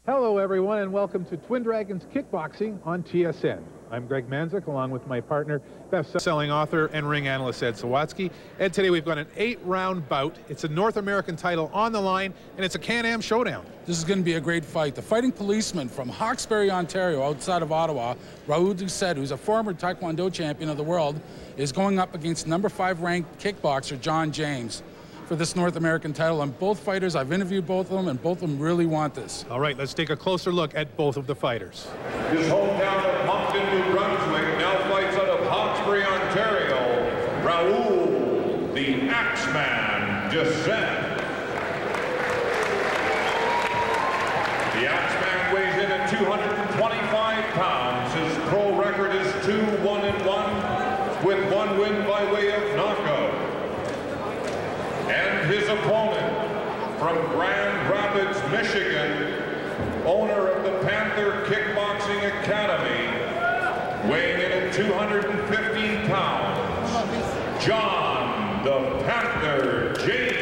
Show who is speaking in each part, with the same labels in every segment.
Speaker 1: Hello, everyone, and welcome to Twin Dragons Kickboxing on TSN. I'm Greg Manzik, along with my partner, best-selling author and ring analyst Ed Sawatsky. Ed, today we've got an 8-round bout. It's a North American title on the line, and it's a Can-Am showdown.
Speaker 2: This is going to be a great fight. The fighting policeman from Hawkesbury, Ontario, outside of Ottawa, Raoul Doucette, who's a former Taekwondo champion of the world, is going up against number 5 ranked kickboxer John James for this North American title. And both fighters, I've interviewed both of them, and both of them really want this.
Speaker 1: All right, let's take a closer look at both of the fighters.
Speaker 3: His hometown of Moncton, New Brunswick, now fights out of Hawkesbury, Ontario, Raoul, the Axeman Doucette. The Axeman weighs in at 225 pounds. His pro record is 2-1-1, with 1 win by way of knockout. And his opponent, from Grand Rapids, Michigan, owner of the Panther Kickboxing Academy, weighing in at 215 pounds, John the Panther James.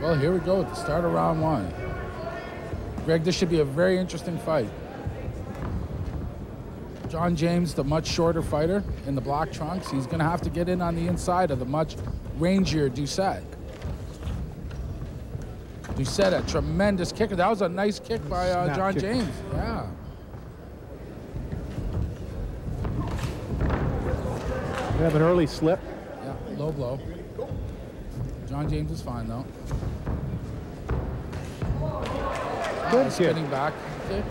Speaker 2: Well, here we go at the start of round 1. Greg, this should be a very interesting fight. John James, the much shorter fighter in the black trunks, he's going to have to get in on the inside of the much rangier Doucette. Doucette, a tremendous kicker. That was a nice kick by John James. Yeah.
Speaker 1: We have an early slip.
Speaker 2: Yeah, low blow. John James is fine, though.
Speaker 1: Good
Speaker 2: spinning back kick.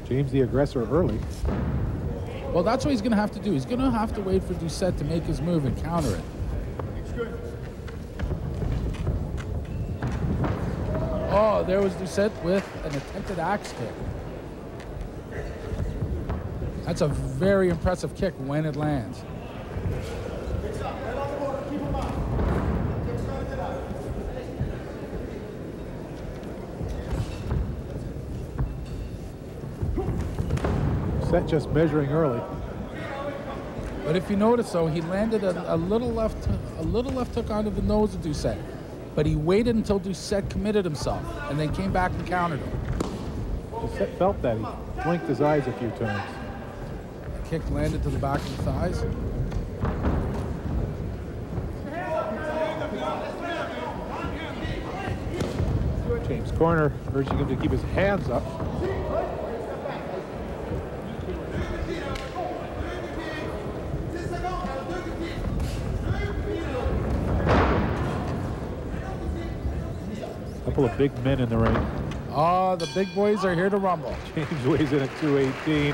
Speaker 1: James the aggressor early.
Speaker 2: Well, that's what he's going to have to do. He's going to have to wait for Doucette to make his move and counter it. Oh, there was Doucette with an attempted axe kick. That's a very impressive kick when it lands.
Speaker 1: Doucette just measuring early.
Speaker 2: But if you notice, though, he landed a little left hook onto the nose of Doucette. But he waited until Doucette committed himself, and then came back and countered him.
Speaker 1: Doucette felt that. He blinked his eyes a few times.
Speaker 2: The kick landed to the back of the thighs.
Speaker 1: James corner urging him to keep his hands up. Couple of big men in the ring.
Speaker 2: Oh, the big boys are here to rumble.
Speaker 1: James weighs in at 218.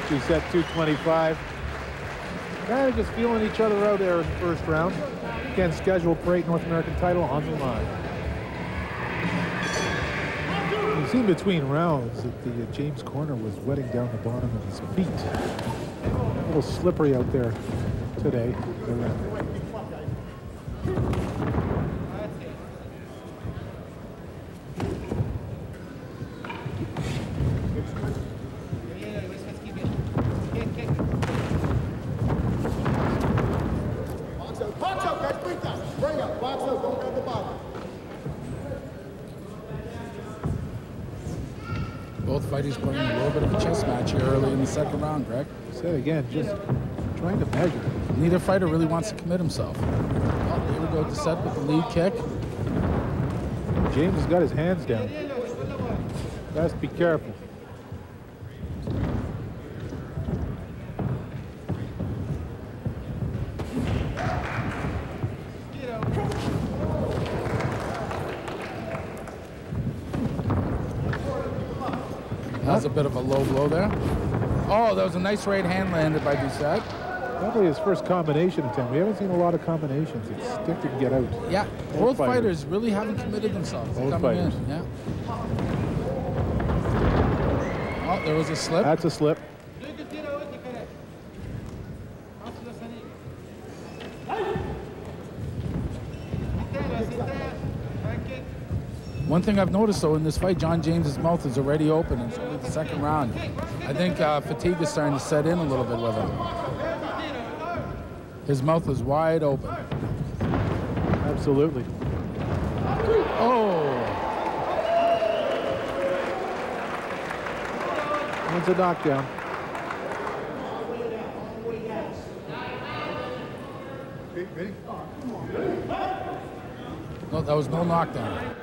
Speaker 1: Doucette 225. Kind of just feeling each other out there in the first round. Again, scheduled for 8 North American title on the line. You see between rounds that the James corner was wetting down the bottom of his feet. A little slippery out there today.
Speaker 2: Both fighters playing a little bit of a chess match here early in the second round, Greg.
Speaker 1: Say again, just trying to measure.
Speaker 2: Neither fighter really wants to commit himself. Oh, here we go, Doucette with the lead kick.
Speaker 1: James has got his hands down. Has to be careful.
Speaker 2: That was a bit of a low blow there. Oh, that was a nice right hand landed by Doucette.
Speaker 1: Probably his first combination attempt. We haven't seen a lot of combinations. It's stick and get out.
Speaker 2: Yeah, both fighters really haven't committed themselves.
Speaker 1: Both fighters.
Speaker 2: In. Yeah. Oh, there was a slip.
Speaker 1: That's a slip.
Speaker 2: One thing I've noticed, though, in this fight, John James's mouth is already open. It's only the second round. I think fatigue is starting to set in a little bit with him. His mouth is wide open.
Speaker 1: Absolutely.
Speaker 2: Oh!
Speaker 1: One's a knockdown.
Speaker 2: No, that was no knockdown.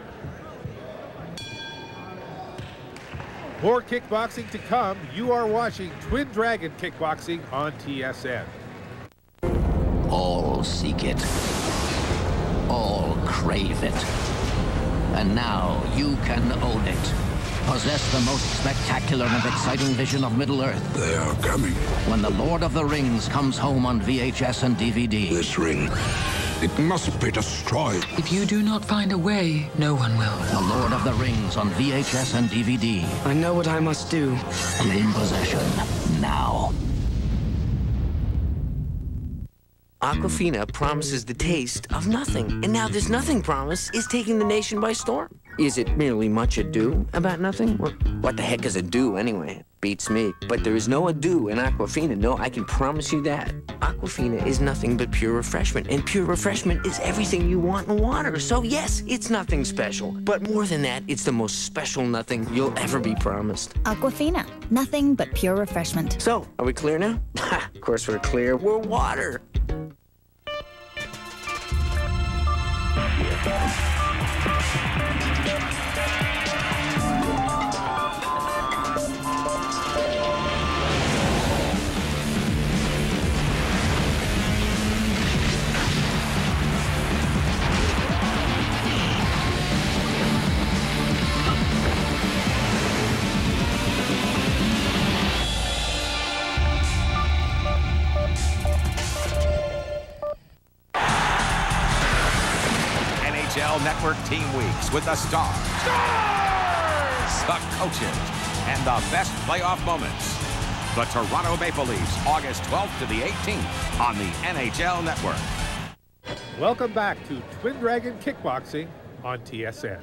Speaker 1: More kickboxing to come. You are watching Twin Dragon Kickboxing on TSN.
Speaker 4: All seek it. All crave it. And now you can own it. Possess the most spectacular and exciting vision of Middle-earth.
Speaker 5: They are coming.
Speaker 4: When The Lord of the Rings comes home on VHS and DVD.
Speaker 5: This ring, it must be destroyed.
Speaker 6: If you do not find a way, no one will.
Speaker 4: The Lord of the Rings on VHS and DVD.
Speaker 6: I know what I must do.
Speaker 4: Claim possession now.
Speaker 7: Aquafina promises the taste of nothing, and now this nothing promise is taking the nation by storm. Is it merely much ado about nothing? What the heck is ado anyway? Beats me. But there is no ado in Aquafina. No, I can promise you that. Aquafina is nothing but pure refreshment, and pure refreshment is everything you want in water. So yes, it's nothing special. But more than that, it's the most special nothing you'll ever be promised.
Speaker 8: Aquafina, nothing but pure refreshment.
Speaker 7: So, are we clear now? Ha, of course we're clear. We're water.
Speaker 9: Network Team Weeks with the stars, the coaches, and the best playoff moments. The Toronto Maple Leafs, August 12th to the 18th on the NHL Network.
Speaker 1: Welcome back to Twin Dragon Kickboxing on TSN.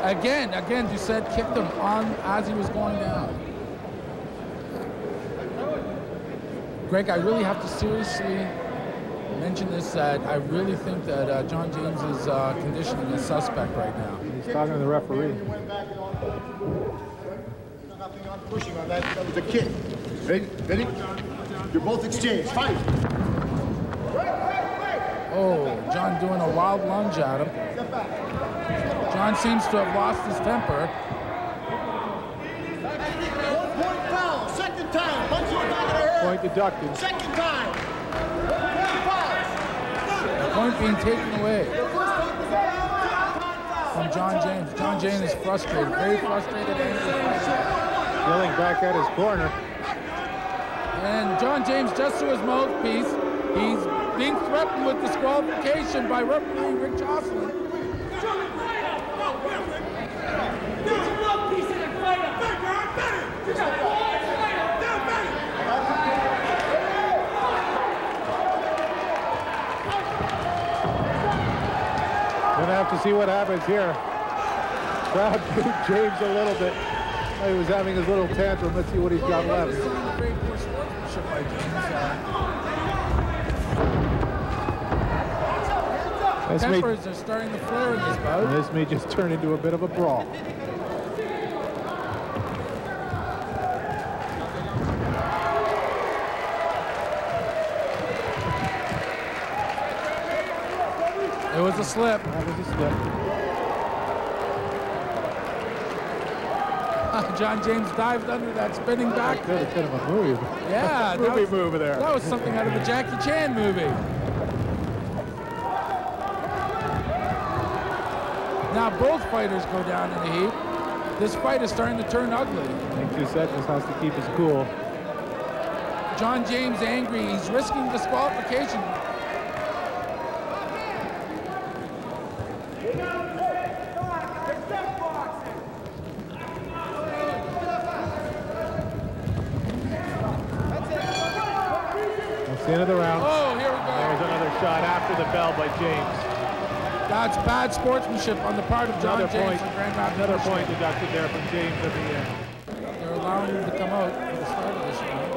Speaker 2: Again, Doucette kicked him on as he was going down. Greg, I really have to seriously mention this, that I really think that John James's conditioning is suspect right now.
Speaker 1: He's talking to the referee.
Speaker 10: Pushing on that. That was a kick. Ready? Ready? You're both exchanged. Fight.
Speaker 2: Oh, John doing a wild lunge at him.
Speaker 10: Step back.
Speaker 2: John seems to have lost his temper.
Speaker 10: 1 point foul. Second time. Punch in the back of the head.
Speaker 1: Point deducted.
Speaker 10: Second time. 1 point foul.
Speaker 2: The point being taken away from John James. John James is frustrated, very frustrated, angry.
Speaker 1: Yelling back at his corner.
Speaker 2: And John James, just to his mouthpiece, he's being threatened with disqualification by referee Rick Jocelyn.
Speaker 1: Gonna have to see what happens here. Crowd booed James a little bit. He was having his little tantrum. Let's see what he's got left.
Speaker 2: Tempers are starting to flare in this bout.
Speaker 1: This may just turn into a bit of a brawl.
Speaker 2: It was a slip.
Speaker 1: That was a slip.
Speaker 2: John James dived under that spinning back.
Speaker 1: Could have been a move.
Speaker 2: Yeah,
Speaker 1: movie move there.
Speaker 2: That was something out of a Jackie Chan movie. Now both fighters go down in the heap. This fight is starting to turn ugly.
Speaker 1: I think Doucette just has to keep his cool.
Speaker 2: John James angry. He's risking disqualification.
Speaker 1: It's the end of the round.
Speaker 2: Oh, here we go.
Speaker 1: There's another shot after the bell by James.
Speaker 2: That's bad sportsmanship on the part of John James from Grand Rapids.
Speaker 1: Another point deducted there from James at the end.
Speaker 2: They're allowing him to come out for the start of this round.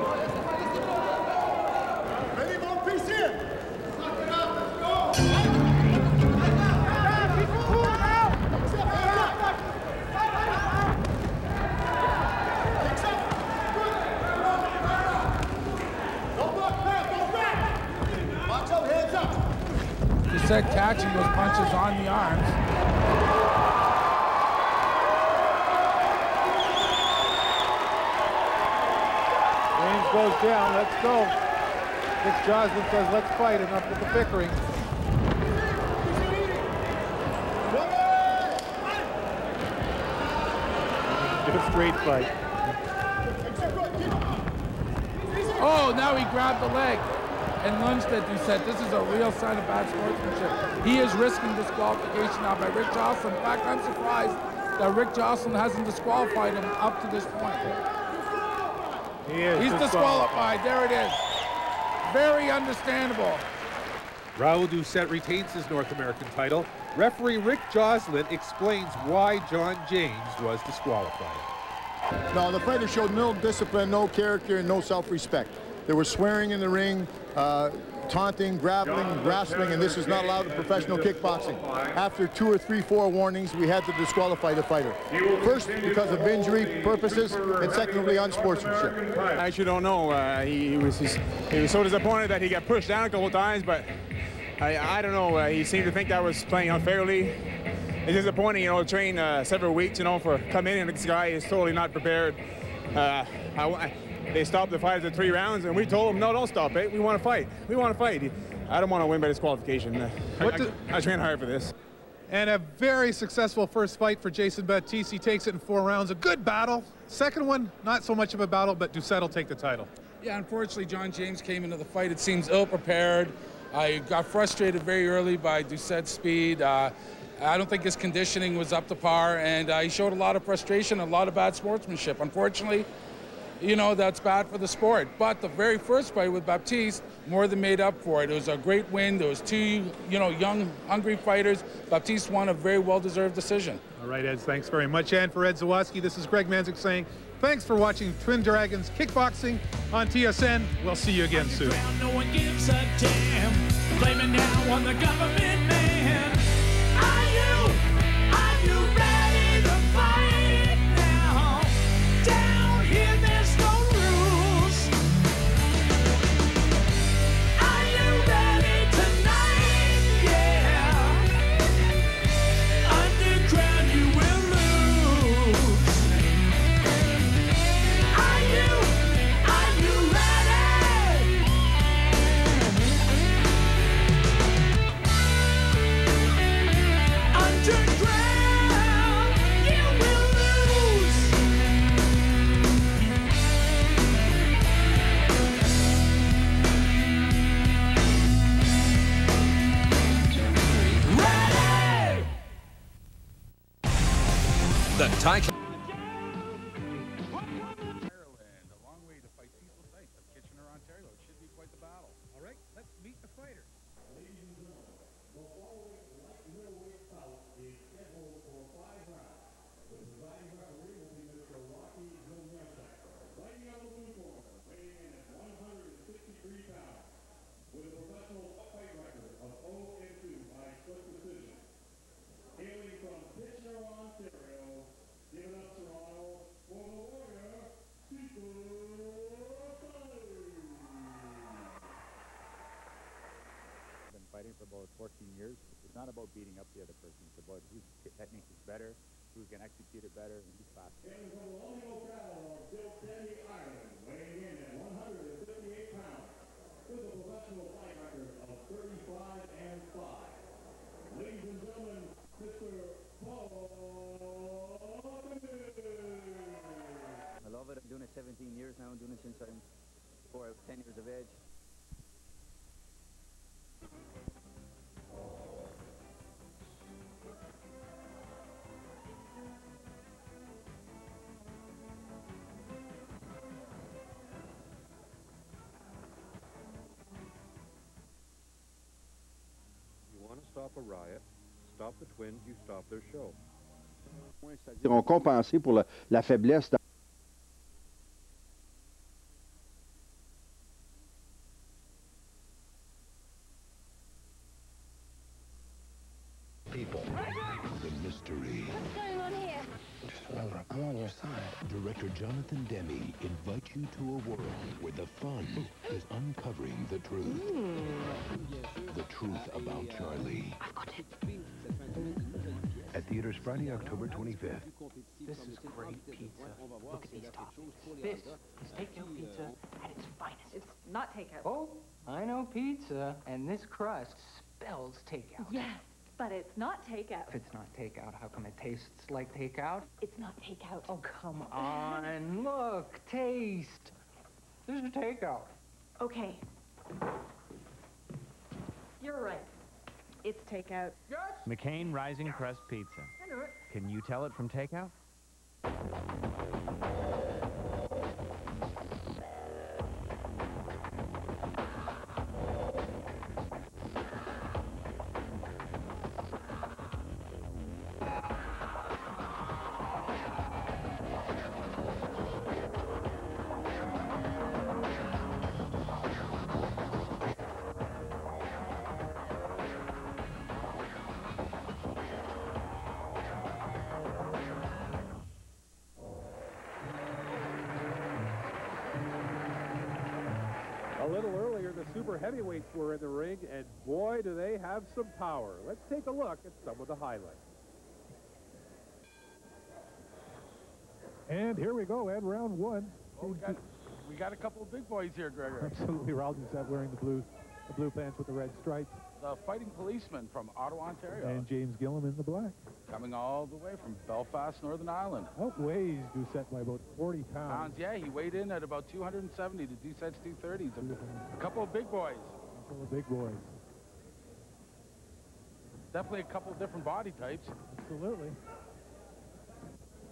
Speaker 10: Ready, one piece in.
Speaker 2: Said catching those punches on the arms.
Speaker 1: James goes down. Let's go. Nick Joslin says, let's fight. Enough with the bickering. It's a straight fight.
Speaker 2: Oh, now he grabbed the leg and lunged at Doucette. This is a real sign of bad sportsmanship. He is risking disqualification now by Rick Joslin. In fact, I'm surprised that Rick Joslin hasn't disqualified him up to this point. He's disqualified. There it is. Very understandable.
Speaker 1: Raul Doucette retains his North American title. Referee Rick Joslin explains why John James was disqualified.
Speaker 10: No, the fighter showed no discipline, no character, and no self-respect. There was swearing in the ring, taunting, grasping, and this is not allowed in professional kickboxing. After 2 or 3, 4 warnings, we had to disqualify the fighter. First, because of injury purposes, and secondly, unsportsmanship.
Speaker 11: I actually don't know. He was so disappointed that he got pushed down a couple times, but I don't know. He seemed to think that was playing unfairly. It's disappointing, you know, to train several weeks, you know, for come in and this guy is totally not prepared. They stopped the fight at 3 rounds, and we told him, no, don't stop it. We want to fight. We want to fight. I don't want to win by disqualification. I trained hard for this.
Speaker 1: And a very successful first fight for Jason Baptiste. He takes it in 4 rounds. A good battle. Second one, not so much of a battle, but Doucette will take the title.
Speaker 2: Yeah, unfortunately, John James came into the fight, it seems, ill-prepared. I got frustrated very early by Doucette's speed. I don't think his conditioning was up to par, and he showed a lot of frustration, a lot of bad sportsmanship. Unfortunately, you know, that's bad for the sport. But the very first fight with Baptiste more than made up for it. It was a great win. There was 2, you know, young, hungry fighters. Baptiste won a very well-deserved decision.
Speaker 1: All right, Ed, thanks very much. And for Ed Zawadski, this is Greg Manzik saying thanks for watching Twin Dragons Kickboxing on TSN. We'll see you again soon.
Speaker 12: No one gives a damn. Blaming now on the government man. Are you ready to fight now? Down here there's no rules. Are you ready tonight? Yeah. Underground you will lose. Are you ready? Underground, you will lose. Ready!
Speaker 9: The tie.
Speaker 2: Ireland, a long way to fight Cecil Sykes of Kitchener, Ontario. It should be quite the battle.
Speaker 1: All right, let's meet the fighters.
Speaker 13: Been fighting for about 14 years. It's not about beating up the other person. It's about whose technique is better, who can execute it better, and who's faster.
Speaker 3: Weighing in at 158 pounds, with a professional fight record of 35-5. Ladies and gentlemen, Mr. Paul.
Speaker 13: I love it. I'm doing it 17 years now. I'm doing it since I'm 10 years of age.
Speaker 14: stop a riot, stop the twins, you stop their show.
Speaker 15: C'est-à-dire, ont compensé pour la faiblesse.
Speaker 5: People. The mystery.
Speaker 12: What's going on here?
Speaker 5: Just remember, I'm on your side. Director Jonathan Demme invites you to a world where the fun is uncovering the truth. The truth about Charlie.
Speaker 12: I've got it.
Speaker 5: At theaters Friday, October 25th.
Speaker 16: This is great pizza. Look at these toppings. This is takeout pizza at its finest.
Speaker 17: It's not takeout.
Speaker 16: Oh, I know pizza, and this crust spells takeout.
Speaker 17: Yes, but it's not takeout.
Speaker 16: If it's not takeout, how come it tastes like takeout?
Speaker 17: It's not takeout.
Speaker 16: Oh, come on. Look, taste. This is takeout.
Speaker 17: Okay. You're right. It's takeout.
Speaker 16: Yes.
Speaker 18: McCain Rising Crust Pizza.
Speaker 17: I knew it.
Speaker 18: Can you tell it from takeout?
Speaker 19: A little earlier, the super heavyweights were in the ring, and boy, do they have some power. Let's take a look at some of the highlights. And here we go, Ed, round one.
Speaker 2: Oh, we got a couple of big boys here, Gregor.
Speaker 19: Absolutely, Ralston wearing the blue pants with the red stripes.
Speaker 2: The fighting policeman from Ottawa, Ontario.
Speaker 19: And James Gillum in the black.
Speaker 2: Coming all the way from Belfast, Northern Ireland.
Speaker 19: Outweighs Doucette by about 40 pounds.
Speaker 2: Yeah, he weighed in at about 270 to Doucette's 230s. A couple of big boys.
Speaker 19: A couple of big boys.
Speaker 2: Definitely a couple of different body types.
Speaker 19: Absolutely.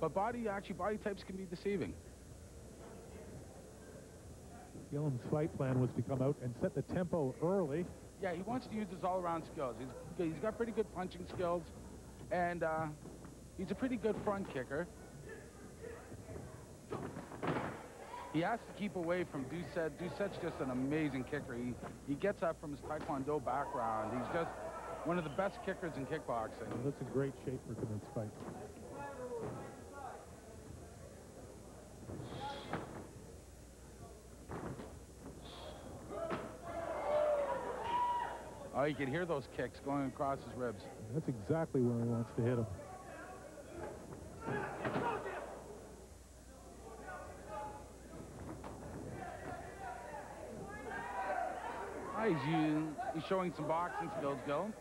Speaker 2: But body types can be deceiving.
Speaker 19: Gillum's fight plan was to come out and set the tempo early.
Speaker 2: Yeah, he wants to use his all-around skills. He's got pretty good punching skills, and he's a pretty good front kicker. He has to keep away from Doucette. Doucette's just an amazing kicker. He gets that from his Taekwondo background. He's just one of the best kickers in kickboxing.
Speaker 19: Well, that's in great shape for tonight's fight.
Speaker 2: Oh, you can hear those kicks going across his ribs.
Speaker 19: That's exactly where he wants to hit him.
Speaker 2: He's showing some boxing skills, Gillum.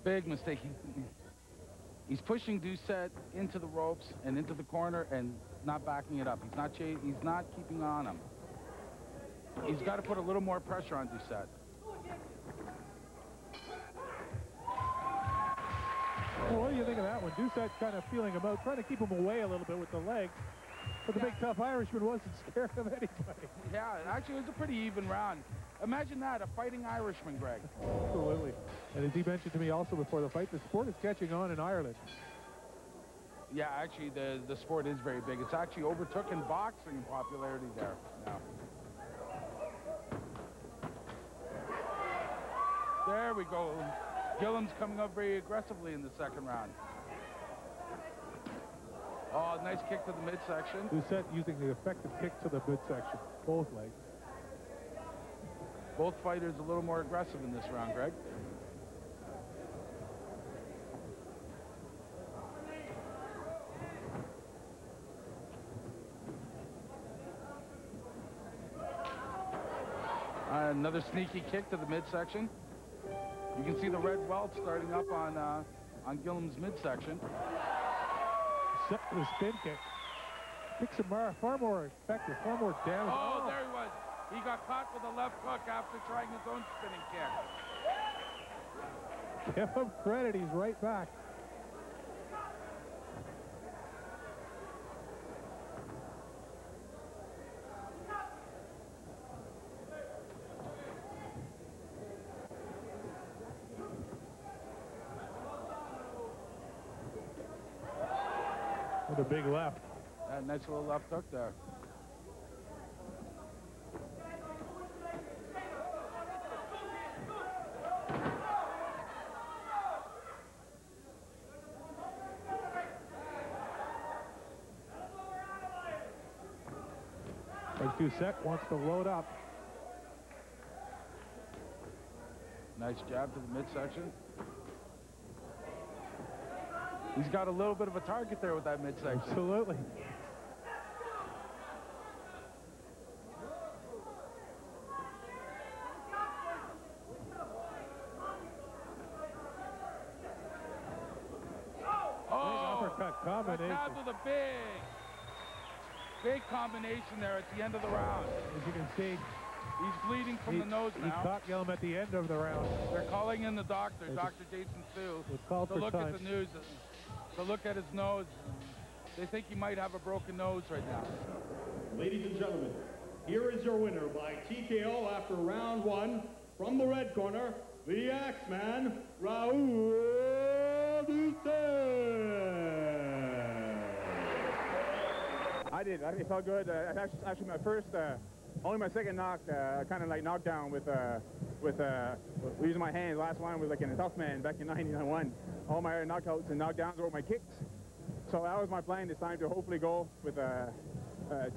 Speaker 2: Big mistake. He's pushing Doucette into the ropes and into the corner and not backing it up. He's not keeping on him. He's got to put a little more pressure on Doucette.
Speaker 19: Well, what do you think of that one? Doucette's kind of feeling him out, trying to keep him away a little bit with the legs. But the big tough Irishman wasn't scared of anybody.
Speaker 2: Yeah, actually, it was a pretty even round. Imagine that, a fighting Irishman, Greg.
Speaker 19: Absolutely. And as he mentioned to me also before the fight, the sport is catching on in Ireland.
Speaker 2: Yeah, actually, the sport is very big. It's actually overtaken boxing in popularity there now. There we go. Gillum's coming up very aggressively in the second round. Oh, nice kick to the midsection.
Speaker 19: Doucette using the effective kick to the midsection, both legs.
Speaker 2: Both fighters a little more aggressive in this round, Greg. Another sneaky kick to the midsection. You can see the red welt starting up on Gillum's midsection.
Speaker 19: Set the spin kick. Kicks him far more effective, far more damage.
Speaker 2: Oh, there he was. He got caught with a left hook after trying his own spinning kick.
Speaker 19: Give him credit, he's right back. With a big left.
Speaker 2: That nice little left hook there.
Speaker 19: Dusek wants to load up.
Speaker 2: Nice jab to the midsection. He's got a little bit of a target there with that midsection.
Speaker 19: Absolutely.
Speaker 2: Oh!
Speaker 19: Uppercut combination.
Speaker 2: Jab with a big combination there at the end of the round.
Speaker 19: As you can see,
Speaker 2: he's bleeding from the nose now.
Speaker 19: He caught him at the end of the round.
Speaker 2: They're calling in the doctor, Dr. Jason Sue, to look at the news, to look at his nose. They think he might have a broken nose right now.
Speaker 20: Ladies and gentlemen, here is your winner by TKO after round 1 from the red corner, the Axeman, Raul Dusek.
Speaker 11: I did. It felt good. Actually, my first, only my second knock, kind of like knockdown with using my hands. Last one was like in a tough man back in '91. All my knockouts and knockdowns were my kicks. So that was my plan this time, to hopefully go with a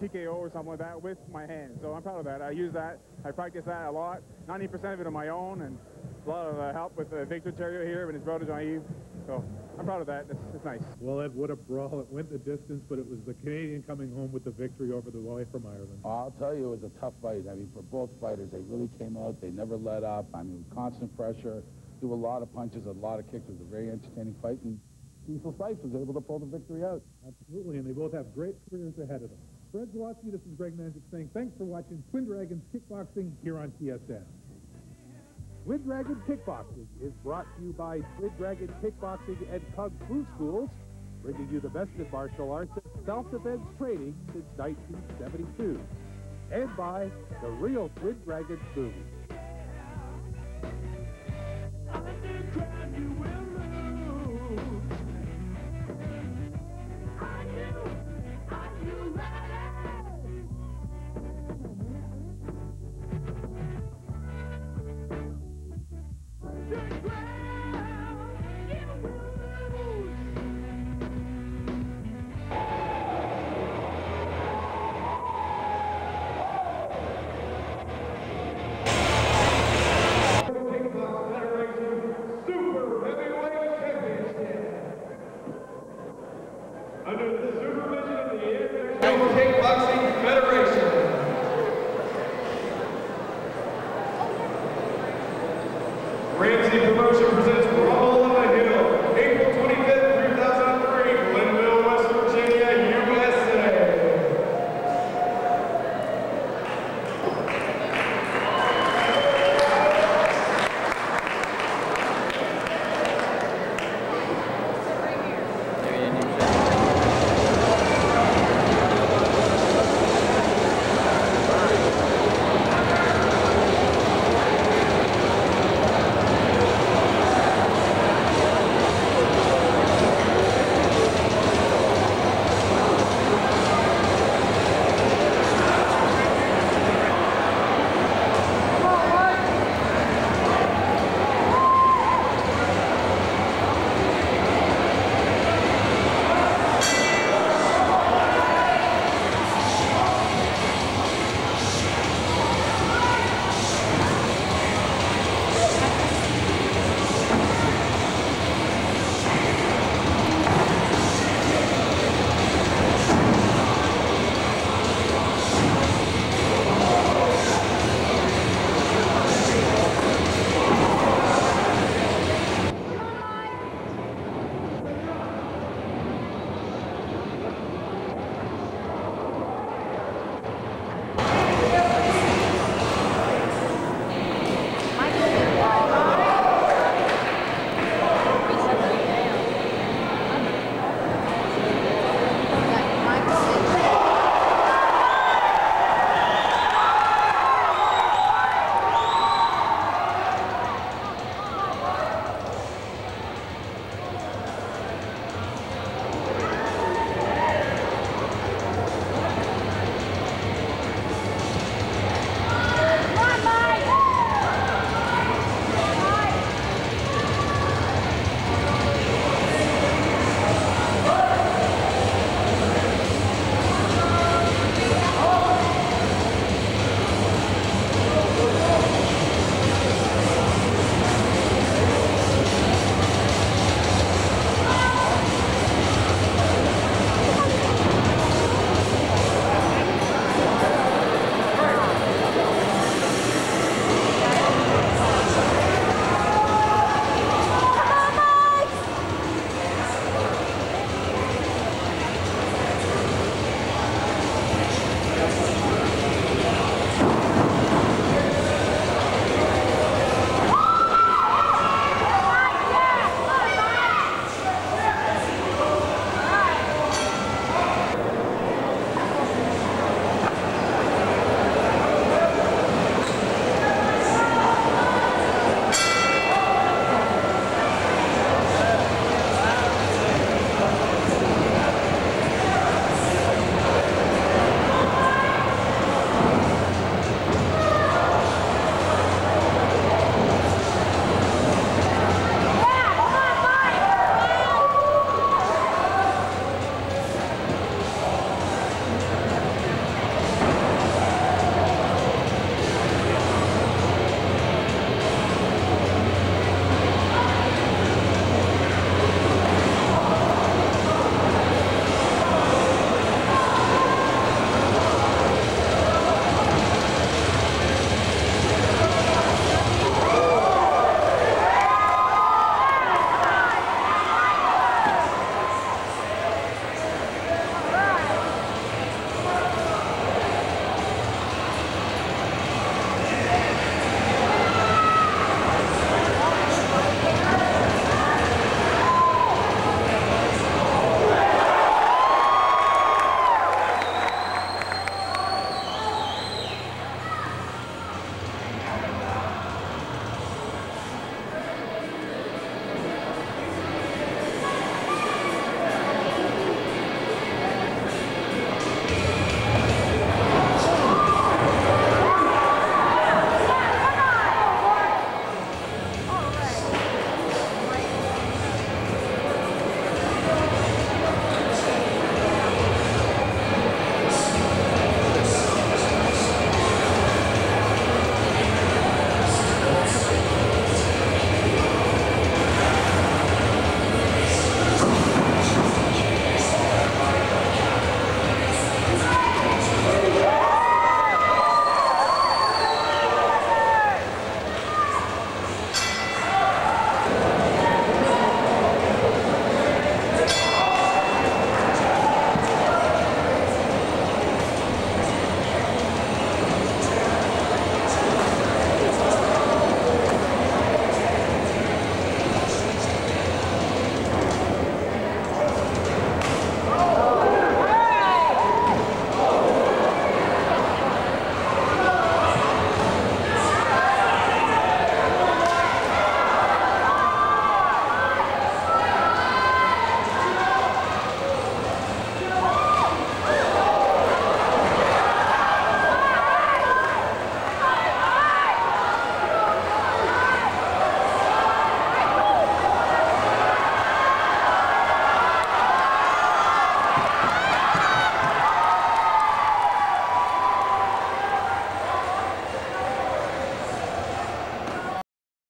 Speaker 11: TKO or something like that with my hands. So I'm proud of that. I use that. I practice that a lot. 90% of it on my own, and a lot of help with Victor Terrio here and his brother Jean-Yves. So I'm proud of that. It's nice.
Speaker 1: Well, Ed, what a brawl. It went the distance, but it was the Canadian coming home with the victory over the boy from Ireland.
Speaker 21: I'll tell you, it was a tough fight. I mean, for both fighters, they really came out. They never let up. I mean, constant pressure, threw a lot of punches, a lot of kicks. It was a very entertaining fight, and Cecil Sykes was able to pull the victory out.
Speaker 1: Absolutely, and they both have great careers ahead of them. For Ed Zawatsky, this is Greg Manzik saying thanks for watching Twin Dragons Kickboxing here on TSN. Twin Dragon Kickboxing is brought to you by Twin Dragon Kickboxing and Kung Fu Schools, bringing you the best in martial arts and self-defense training since 1972. And by the Real Twin Dragons movie.
Speaker 12: Kickboxing Federation. Ramsey